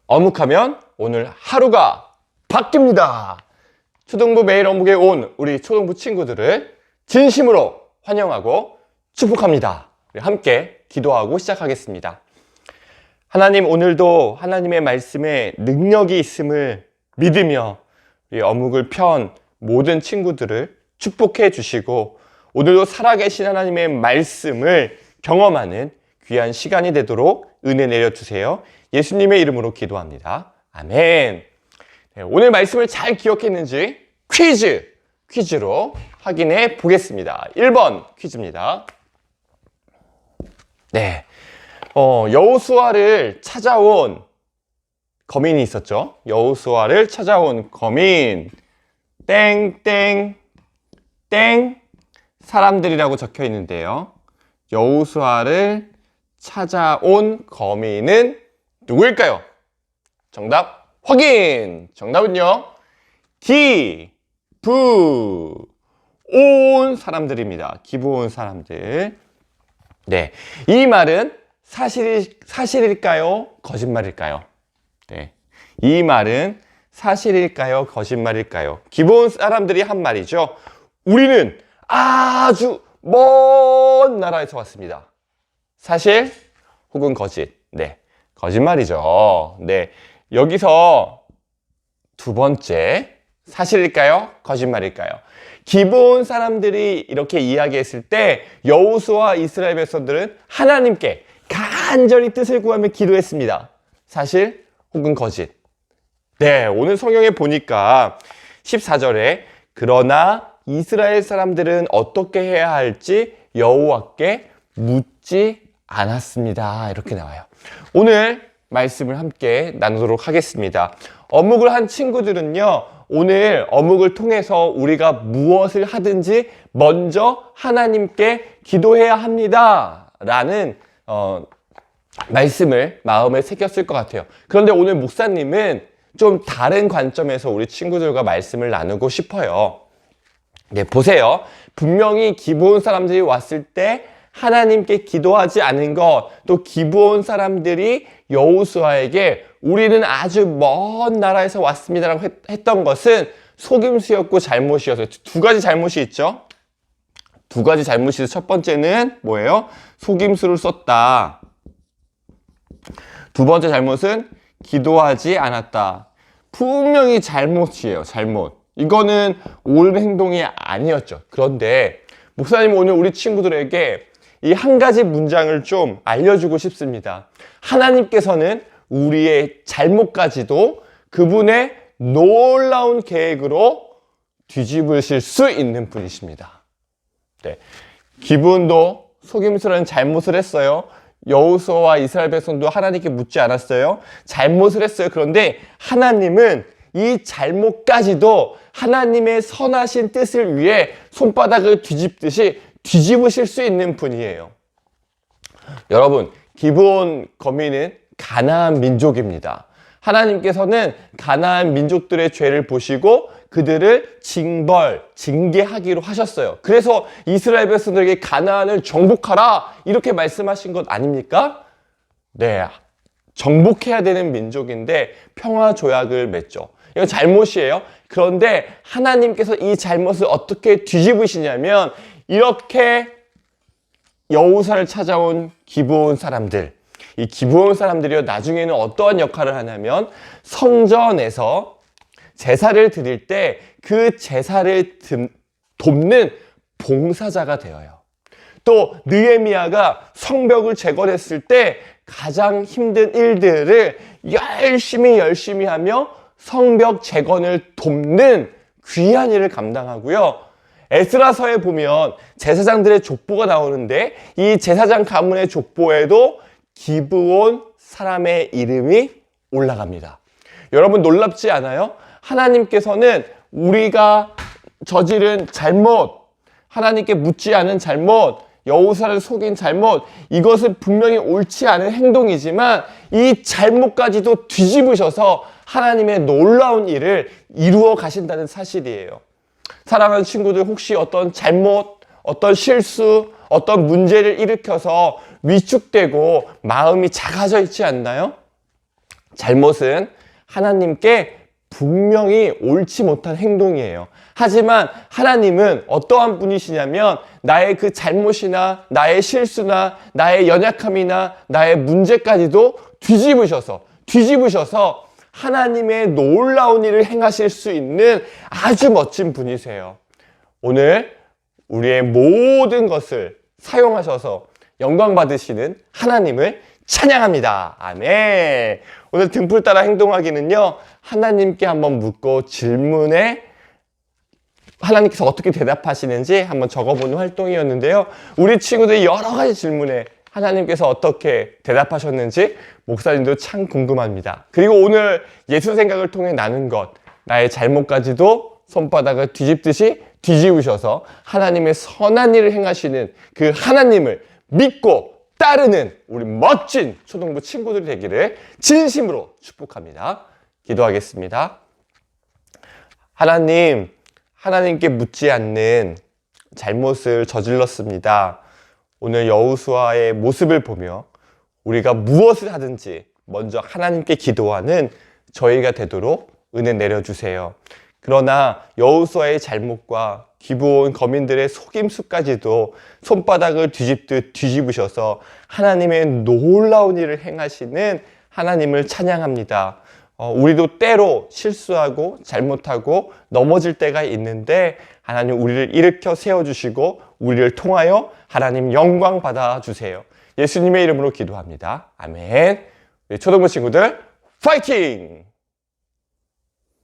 어묵하면 오늘 하루가 바뀝니다. 초등부 매일 어묵에 온 우리 초등부 친구들을 진심으로 환영하고 축복합니다. 우리 함께 기도하고 시작하겠습니다. 하나님, 오늘도 하나님의 말씀에 능력이 있음을 믿으며 우리 어묵을 편 모든 친구들을 축복해 주시고 오늘도 살아계신 하나님의 말씀을 경험하는 귀한 시간이 되도록 은혜 내려주세요. 예수님의 이름으로 기도합니다. 아멘. 네, 오늘 말씀을 잘 기억했는지 퀴즈로 확인해 보겠습니다. 1번 퀴즈입니다. 네, 여호수아를 찾아온 거민이 있었죠. 여호수아를 찾아온 거민 땡땡땡 사람들이라고 적혀 있는데요. 여호수아를 찾아온 거민은 누구일까요? 정답 확인! 정답은요, 기브온 사람들입니다. 기브온 사람들. 네, 이 말은 사실일까요? 거짓말일까요? 네, 이 말은 사실일까요? 거짓말일까요? 기브온 사람들이 한 말이죠. 우리는 아주 먼 나라에서 왔습니다. 사실 혹은 거짓? 네, 거짓말이죠. 네, 여기서 두 번째, 사실일까요? 거짓말일까요? 기브온 사람들이 이렇게 이야기했을 때 여호수아와 이스라엘 백성들은 하나님께 간절히 뜻을 구하며 기도했습니다. 사실 혹은 거짓? 네, 오늘 성경에 보니까 14절에 그러나 이스라엘 사람들은 어떻게 해야 할지 여호와께 묻지 않았습니다. 이렇게 나와요. 오늘 말씀을 함께 나누도록 하겠습니다. 어묵을 한 친구들은요, 오늘 어묵을 통해서 우리가 무엇을 하든지 먼저 하나님께 기도해야 합니다 라는 말씀을 마음에 새겼을 것 같아요. 그런데 오늘 목사님은 좀 다른 관점에서 우리 친구들과 말씀을 나누고 싶어요. 네, 보세요. 분명히 기브온 사람들이 왔을 때 하나님께 기도하지 않은 것, 또 기브온 사람들이 여호수아에게 우리는 아주 먼 나라에서 왔습니다라고 했던 것은 속임수였고 잘못이었어요. 두 가지 잘못이 있죠. 두 가지 잘못이 있어요. 첫 번째는 뭐예요? 속임수를 썼다. 두 번째 잘못은 기도하지 않았다. 분명히 잘못이에요. 잘못. 이거는 옳은 행동이 아니었죠. 그런데 목사님 오늘 우리 친구들에게 이 한 가지 문장을 좀 알려주고 싶습니다. 하나님께서는 우리의 잘못까지도 그분의 놀라운 계획으로 뒤집으실 수 있는 분이십니다. 네, 기브온도 속임수라는 잘못을 했어요. 여호수아와 이스라엘 백성도 하나님께 묻지 않았어요. 잘못을 했어요. 그런데 하나님은 이 잘못까지도 하나님의 선하신 뜻을 위해 손바닥을 뒤집듯이 뒤집으실 수 있는 분이에요. 여러분, 기브온 거민은 가나안 민족입니다. 하나님께서는 가나안 민족들의 죄를 보시고 그들을 징계하기로 하셨어요. 그래서 이스라엘 백성들에게 가나안을 정복하라 이렇게 말씀하신 것 아닙니까? 네, 정복해야 되는 민족인데 평화 조약을 맺죠. 이건 잘못이에요. 그런데 하나님께서 이 잘못을 어떻게 뒤집으시냐면 이렇게 여호수아를 찾아온 기브온 사람들, 이 기브온 사람들이요, 나중에는 어떠한 역할을 하냐면 성전에서 제사를 드릴 때 그 제사를 돕는 봉사자가 되어요. 또 느헤미야가 성벽을 재건했을 때 가장 힘든 일들을 열심히 하며 성벽 재건을 돕는 귀한 일을 감당하고요. 에스라서에 보면 제사장들의 족보가 나오는데 이 제사장 가문의 족보에도 기브온 사람의 이름이 올라갑니다. 여러분 놀랍지 않아요? 하나님께서는 우리가 저지른 잘못, 하나님께 묻지 않은 잘못, 여호수아를 속인 잘못, 이것은 분명히 옳지 않은 행동이지만 이 잘못까지도 뒤집으셔서 하나님의 놀라운 일을 이루어 가신다는 사실이에요. 사랑하는 친구들, 혹시 어떤 잘못, 어떤 실수, 어떤 문제를 일으켜서 위축되고 마음이 작아져 있지 않나요? 잘못은 하나님께 분명히 옳지 못한 행동이에요. 하지만 하나님은 어떠한 분이시냐면 나의 그 잘못이나 나의 실수나 나의 연약함이나 나의 문제까지도 뒤집으셔서 하나님의 놀라운 일을 행하실 수 있는 아주 멋진 분이세요. 오늘 우리의 모든 것을 사용하셔서 영광 받으시는 하나님을 찬양합니다. 아멘. 오늘 등불 따라 행동하기는요, 하나님께 한번 묻고 질문에 하나님께서 어떻게 대답하시는지 한번 적어보는 활동이었는데요. 우리 친구들이 여러 가지 질문에 하나님께서 어떻게 대답하셨는지 목사님도 참 궁금합니다. 그리고 오늘 예수 생각을 통해 나눈 것, 나의 잘못까지도 손바닥을 뒤집듯이 뒤집으셔서 하나님의 선한 일을 행하시는 그 하나님을 믿고 따르는 우리 멋진 초등부 친구들이 되기를 진심으로 축복합니다. 기도하겠습니다. 하나님께 묻지 않는 잘못을 저질렀습니다. 오늘 여호수아의 모습을 보며 우리가 무엇을 하든지 먼저 하나님께 기도하는 저희가 되도록 은혜 내려주세요. 그러나 여호수아의 잘못과 기브온 거민들의 속임수까지도 손바닥을 뒤집듯 뒤집으셔서 하나님의 놀라운 일을 행하시는 하나님을 찬양합니다. 우리도 때로 실수하고 잘못하고 넘어질 때가 있는데 하나님 우리를 일으켜 세워주시고 우리를 통하여 하나님 영광 받아주세요. 예수님의 이름으로 기도합니다. 아멘. 초등부 친구들 파이팅!